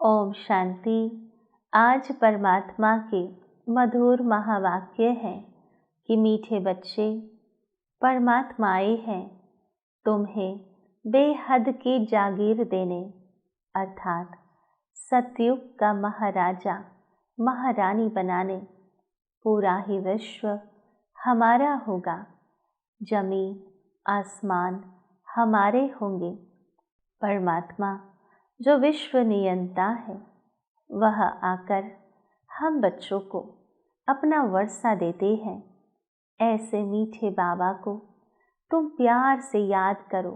ओम शांति। आज परमात्मा के मधुर महावाक्य है कि मीठे बच्चे, परमात्माएं हैं तुम्हें बेहद की जागीर देने, अर्थात सतयुग का महाराजा महारानी बनाने। पूरा ही विश्व हमारा होगा, जमीन आसमान हमारे होंगे। परमात्मा जो विश्व नियंता है, वह आकर हम बच्चों को अपना वर्षा देते हैं। ऐसे मीठे बाबा को तुम प्यार से याद करो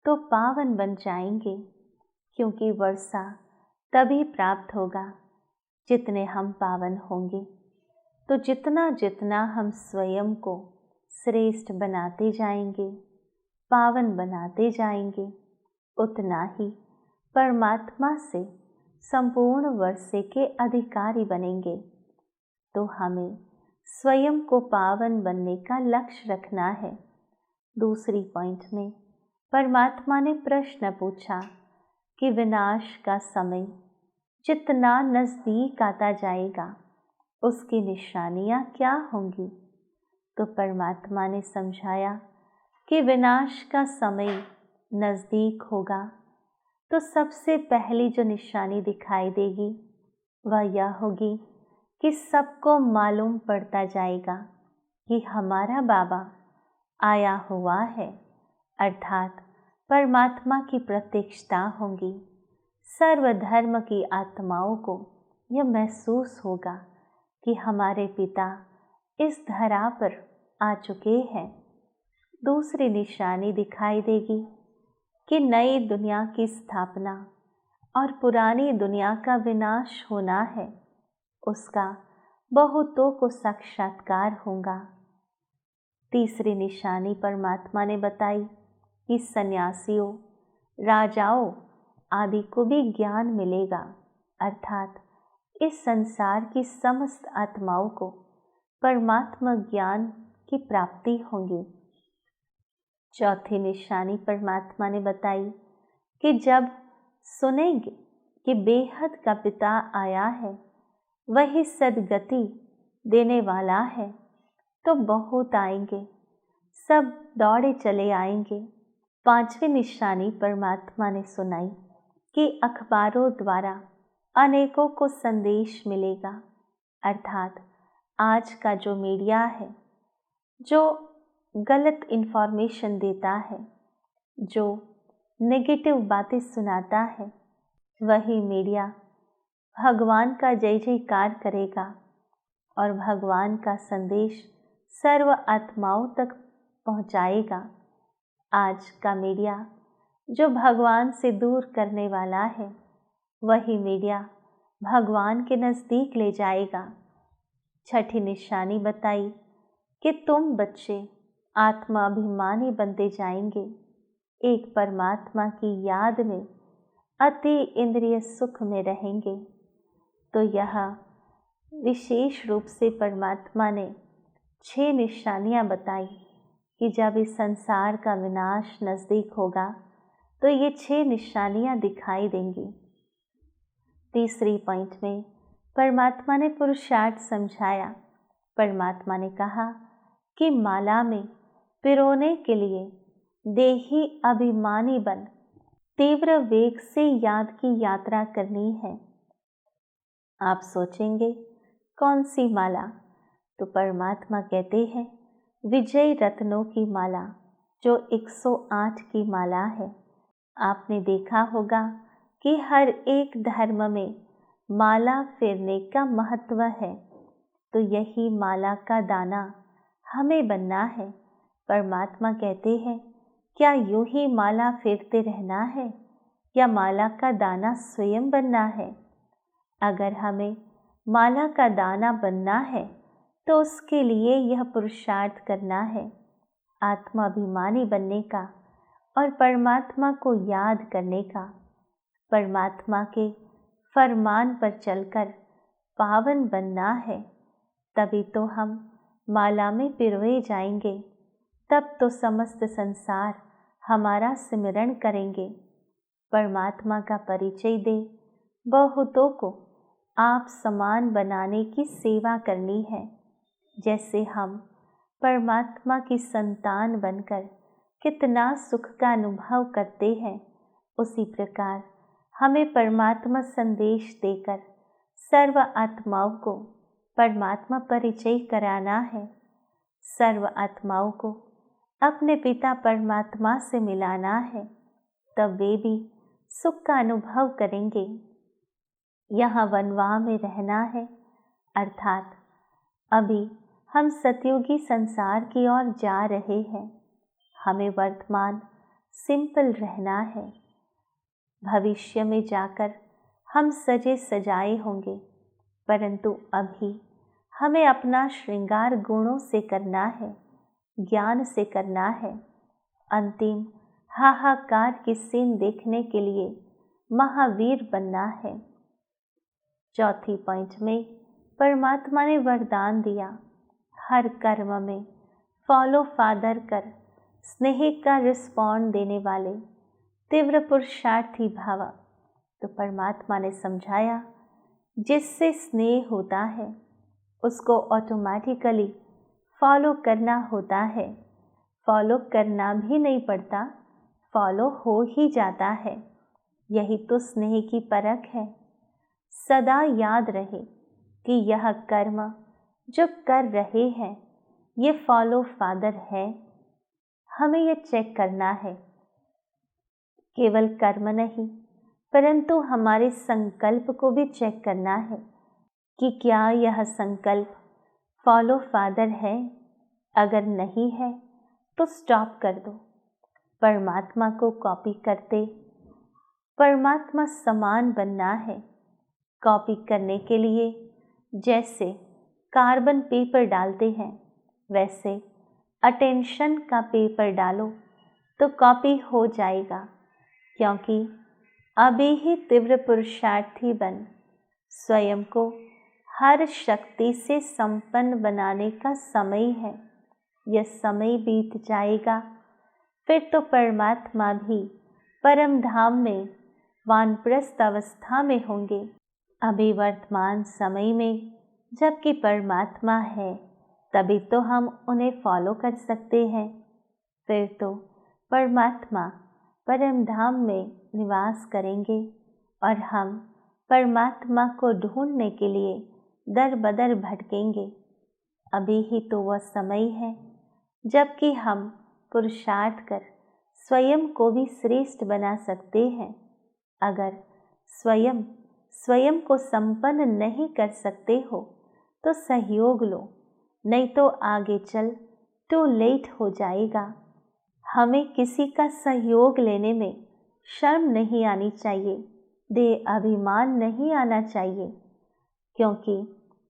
तो पावन बन जाएंगे, क्योंकि वर्षा तभी प्राप्त होगा जितने हम पावन होंगे। तो जितना जितना हम स्वयं को श्रेष्ठ बनाते जाएंगे, पावन बनाते जाएंगे, उतना ही परमात्मा से संपूर्ण वर्षे के अधिकारी बनेंगे। तो हमें स्वयं को पावन बनने का लक्ष्य रखना है। दूसरी पॉइंट में परमात्मा ने प्रश्न पूछा कि विनाश का समय जितना नज़दीक आता जाएगा, उसकी निशानियाँ क्या होंगी। तो परमात्मा ने समझाया कि विनाश का समय नज़दीक होगा तो सबसे पहली जो निशानी दिखाई देगी वह यह होगी कि सबको मालूम पड़ता जाएगा कि हमारा बाबा आया हुआ है, अर्थात परमात्मा की प्रत्यक्षता होगी। सर्वधर्म की आत्माओं को यह महसूस होगा कि हमारे पिता इस धरा पर आ चुके हैं। दूसरी निशानी दिखाई देगी कि नई दुनिया की स्थापना और पुरानी दुनिया का विनाश होना है, उसका बहुतों को साक्षात्कार होगा। तीसरी निशानी परमात्मा ने बताई कि सन्यासियों, राजाओं आदि को भी ज्ञान मिलेगा, अर्थात इस संसार की समस्त आत्माओं को परमात्मा ज्ञान की प्राप्ति होगी। चौथी निशानी परमात्मा ने बताई कि जब सुनेंगे कि बेहद का पिता आया है, वही सदगति देने वाला है, तो बहुत आएंगे, सब दौड़े चले आएंगे। पांचवी निशानी परमात्मा ने सुनाई कि अखबारों द्वारा अनेकों को संदेश मिलेगा, अर्थात आज का जो मीडिया है, जो गलत इन्फॉर्मेशन देता है, जो नेगेटिव बातें सुनाता है, वही मीडिया भगवान का जय जयकार करेगा और भगवान का संदेश सर्व आत्माओं तक पहुंचाएगा। आज का मीडिया जो भगवान से दूर करने वाला है, वही मीडिया भगवान के नज़दीक ले जाएगा। छठी निशानी बताई कि तुम बच्चे आत्मा अभिमानी बनते जाएंगे, एक परमात्मा की याद में अति इंद्रिय सुख में रहेंगे। तो यह विशेष रूप से परमात्मा ने 6 निशानियां बताई कि जब इस संसार का विनाश नज़दीक होगा तो ये 6 निशानियां दिखाई देंगी। तीसरी पॉइंट में परमात्मा ने पुरुषार्थ समझाया। परमात्मा ने कहा कि माला में पिरोने के लिए देही अभिमानी बन तीव्र वेग से याद की यात्रा करनी है। आप सोचेंगे कौन सी माला? तो परमात्मा कहते हैं विजय रत्नों की माला, जो 108 की माला है। आपने देखा होगा कि हर एक धर्म में माला फेरने का महत्व है, तो यही माला का दाना हमें बनना है। परमात्मा कहते हैं क्या यूं ही माला फेरते रहना है या माला का दाना स्वयं बनना है? अगर हमें माला का दाना बनना है तो उसके लिए यह पुरुषार्थ करना है, आत्माभिमानी बनने का और परमात्मा को याद करने का। परमात्मा के फरमान पर चलकर पावन बनना है, तभी तो हम माला में पिरोए जाएंगे। तब तो समस्त संसार हमारा सिमरण करेंगे। परमात्मा का परिचय दे बहुतों को आप समान बनाने की सेवा करनी है। जैसे हम परमात्मा की संतान बनकर कितना सुख का अनुभव करते हैं, उसी प्रकार हमें परमात्मा संदेश देकर सर्व आत्माओं को परमात्मा परिचय कराना है। सर्व आत्माओं को अपने पिता परमात्मा से मिलाना है, तब वे भी सुख का अनुभव करेंगे। यहाँ वनवाह में रहना है, अर्थात अभी हम सतयुगी संसार की ओर जा रहे हैं। हमें वर्तमान सिंपल रहना है। भविष्य में जाकर हम सजे सजाए होंगे, परंतु अभी हमें अपना श्रृंगार गुणों से करना है, ज्ञान से करना है। अंतिम हाहाकार की सीन देखने के लिए महावीर बनना है। चौथी पॉइंट में परमात्मा ने वरदान दिया, हर कर्म में फॉलो फादर कर स्नेह का रिस्पॉन्ड देने वाले तीव्र पुरुषार्थी भव। तो परमात्मा ने समझाया, जिससे स्नेह होता है उसको ऑटोमेटिकली फॉलो करना होता है। फॉलो करना भी नहीं पड़ता, फॉलो हो ही जाता है। यही तो स्नेह की परख है। सदा याद रहे कि यह कर्म जो कर रहे हैं ये फॉलो फादर है। हमें यह चेक करना है, केवल कर्म नहीं परंतु हमारे संकल्प को भी चेक करना है कि क्या यह संकल्प फॉलो फादर है। अगर नहीं है तो स्टॉप कर दो। परमात्मा को कॉपी करते परमात्मा समान बनना है। कॉपी करने के लिए जैसे कार्बन पेपर डालते हैं, वैसे अटेंशन का पेपर डालो तो कॉपी हो जाएगा। क्योंकि अभी ही तीव्र पुरुषार्थी बन स्वयं को हर शक्ति से संपन्न बनाने का समय है। यह समय बीत जाएगा, फिर तो परमात्मा भी परम धाम में वानप्रस्थ अवस्था में होंगे। अभी वर्तमान समय में जबकि परमात्मा है, तभी तो हम उन्हें फॉलो कर सकते हैं। फिर तो परमात्मा परम धाम में निवास करेंगे और हम परमात्मा को ढूंढने के लिए दर बदर भटकेंगे। अभी ही तो वह समय है जबकि हम पुरुषार्थ कर स्वयं को भी श्रेष्ठ बना सकते हैं। अगर स्वयं को संपन्न नहीं कर सकते हो तो सहयोग लो, नहीं तो आगे चल टू लेट हो जाएगा। हमें किसी का सहयोग लेने में शर्म नहीं आनी चाहिए, देह अभिमान नहीं आना चाहिए। क्योंकि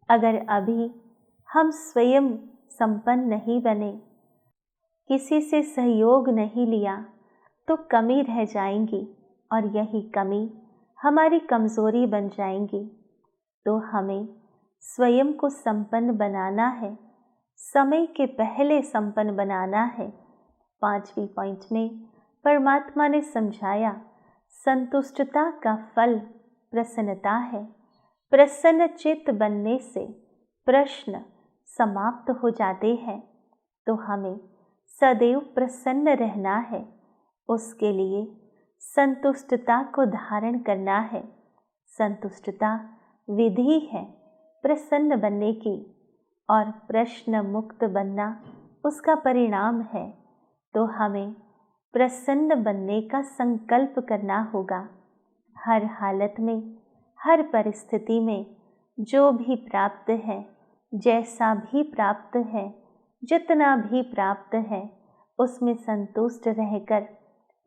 अगर अभी हम स्वयं संपन्न नहीं बने, किसी से सहयोग नहीं लिया तो कमी रह जाएंगी और यही कमी हमारी कमज़ोरी बन जाएंगी। तो हमें स्वयं को संपन्न बनाना है, समय के पहले संपन्न बनाना है। 5वीं पॉइंट में परमात्मा ने समझाया, संतुष्टता का फल प्रसन्नता है। प्रसन्न चित्त बनने से प्रश्न समाप्त हो जाते हैं। तो हमें सदैव प्रसन्न रहना है। उसके लिए संतुष्टता को धारण करना है। संतुष्टता विधि है प्रसन्न बनने की, और प्रश्न मुक्त बनना उसका परिणाम है। तो हमें प्रसन्न बनने का संकल्प करना होगा। हर हालत में, हर परिस्थिति में जो भी प्राप्त है, जैसा भी प्राप्त है, जितना भी प्राप्त है, उसमें संतुष्ट रहकर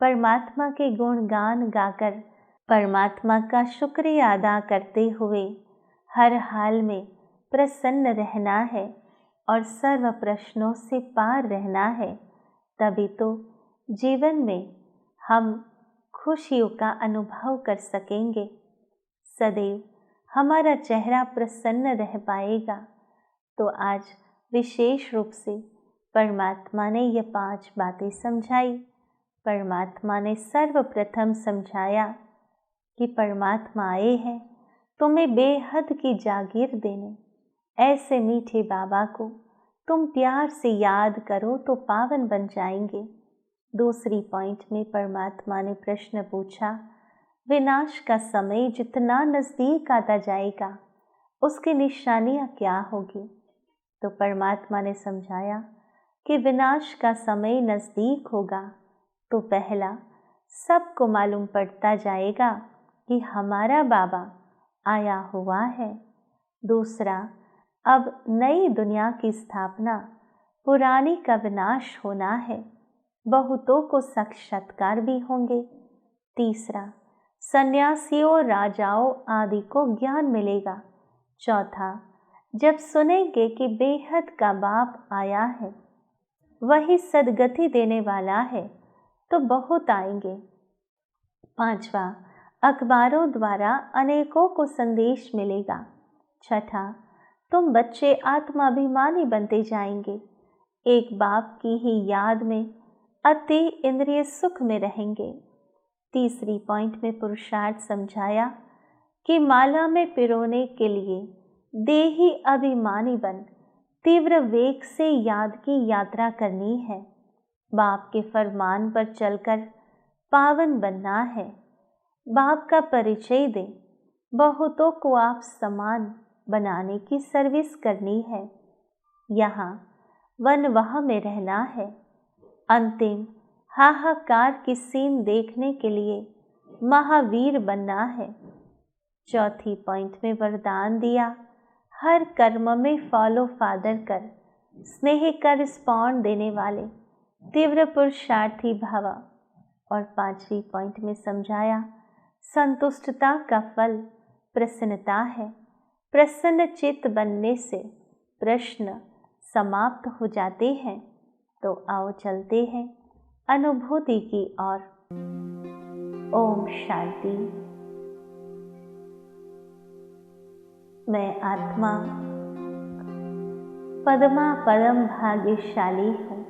परमात्मा के गुणगान गाकर परमात्मा का शुक्रिया अदा करते हुए हर हाल में प्रसन्न रहना है और सर्व प्रश्नों से पार रहना है। तभी तो जीवन में हम खुशियों का अनुभव कर सकेंगे। सदैव हमारा चेहरा प्रसन्न रह पाएगा। तो आज विशेष रूप से परमात्मा ने ये 5 बातें समझाई। परमात्मा ने सर्वप्रथम समझाया कि परमात्मा आए हैं तुम्हें बेहद की जागीर देने। ऐसे मीठे बाबा को तुम प्यार से याद करो तो पावन बन जाएंगे। दूसरी पॉइंट में परमात्मा ने प्रश्न पूछा, विनाश का समय जितना नज़दीक आता जाएगा उसकी निशानियाँ क्या होगी? तो परमात्मा ने समझाया कि विनाश का समय नज़दीक होगा तो पहला सबको मालूम पड़ता जाएगा कि हमारा बाबा आया हुआ है। दूसरा, अब नई दुनिया की स्थापना, पुरानी का विनाश होना है। बहुतों को साक्षात्कार भी होंगे। तीसरा, सन्यासियों, राजाओं आदि को ज्ञान मिलेगा। चौथा, जब सुनेंगे कि बेहद का बाप आया है, वही सदगति देने वाला है, तो बहुत आएंगे। पांचवा, अखबारों द्वारा अनेकों को संदेश मिलेगा। छठा, तुम बच्चे आत्माभिमानी बनते जाएंगे, एक बाप की ही याद में अति इंद्रिय सुख में रहेंगे। तीसरी पॉइंट में पुरुषार्थ समझाया कि माला में पिरोने के लिए देही अभिमानी बन तीव्र वेग से याद की यात्रा करनी है। बाप के फरमान पर चलकर पावन बनना है। बाप का परिचय दे, बहुतों को आप समान बनाने की सर्विस करनी है। यहाँ वनवाह में रहना है। अंतिम हाहाकार की सीन देखने के लिए महावीर बनना है। चौथी पॉइंट में वरदान दिया, हर कर्म में फॉलो फादर कर स्नेह का रिस्पॉन्ड देने वाले तीव्र पुरुषार्थी भव। और पांचवी पॉइंट में समझाया, संतुष्टता का फल प्रसन्नता है। प्रसन्न चित्त बनने से प्रश्न समाप्त हो जाते हैं। तो आओ चलते हैं अनुभूति की ओर। ओम शांति। मैं आत्मा पद्मा परम भाग्यशाली हूँ,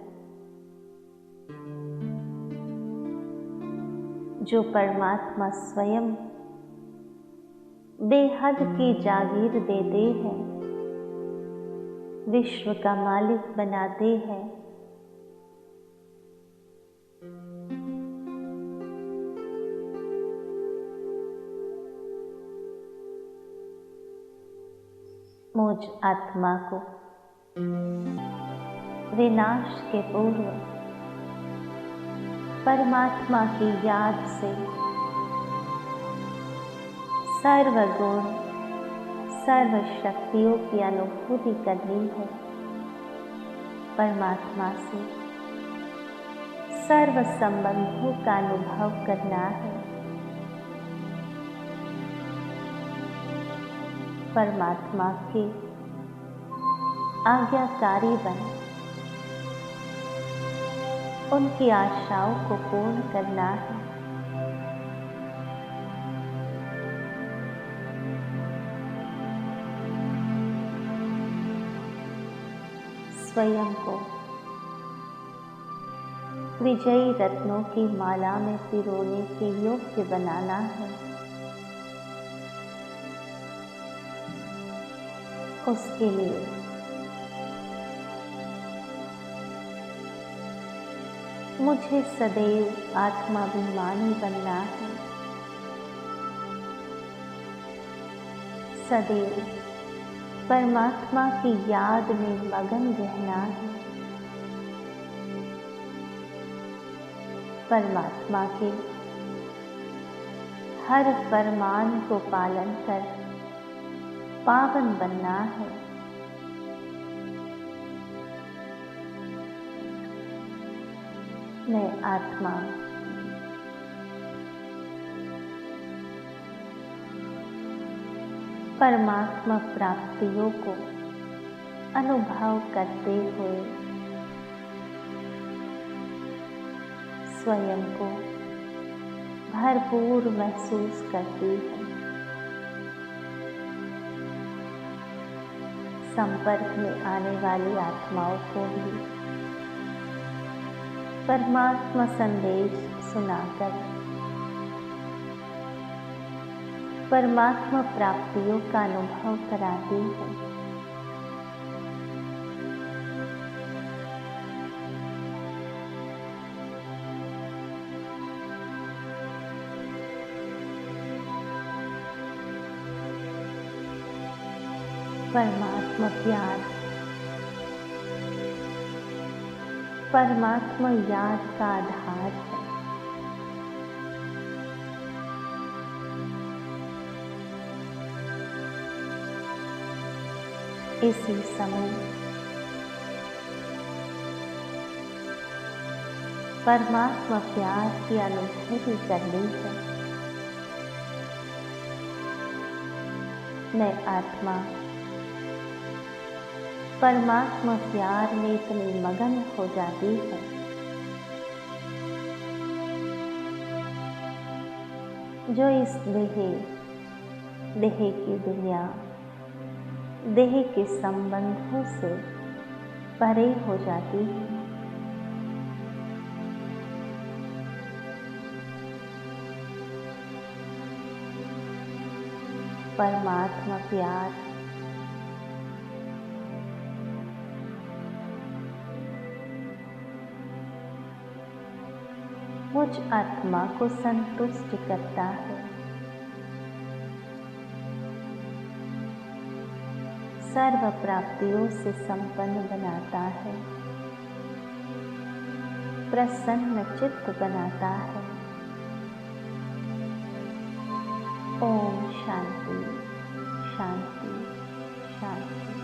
जो परमात्मा स्वयं बेहद की जागीर देते हैं, विश्व का मालिक बनाते हैं। मुझ आत्मा को विनाश के पूर्व परमात्मा की याद से सर्वगुण सर्व शक्तियों की अनुभूति करनी है। परमात्मा से सर्व संबंधों का अनुभव करना है। परमात्मा के आज्ञाकारी बन उनकी आशाओं को पूर्ण करना है। स्वयं को विजयी रत्नों की माला में पिरोने के योग्य बनाना है। उसके लिए मुझे सदैव आत्माभिमानी बनना है। सदैव परमात्मा की याद में मगन रहना है। परमात्मा के हर फरमान को पालन कर पावन बनना है। मैं आत्मा परमात्मा प्राप्तियों को अनुभव करते हुए स्वयं को भरपूर महसूस करती हूँ। संपर्क में आने वाली आत्माओं को भी परमात्मा संदेश सुनाकर परमात्मा प्राप्तियों का अनुभव कराती है। परमात्मा प्यार, परमात्मा याद का आधार है। इसी समय परमात्मा प्यार की अनुभूति करनी है। मैं आत्मा परमात्मा प्यार में इतनी मगन हो जाती है जो इस देह की दुनिया, देह के संबंधों से परे हो जाती है। परमात्मा प्यार मुझ आत्मा को संतुष्ट करता है, सर्व प्राप्तियों से संपन्न बनाता है, प्रसन्न चित्त बनाता है। ओम शांति शांति शांति।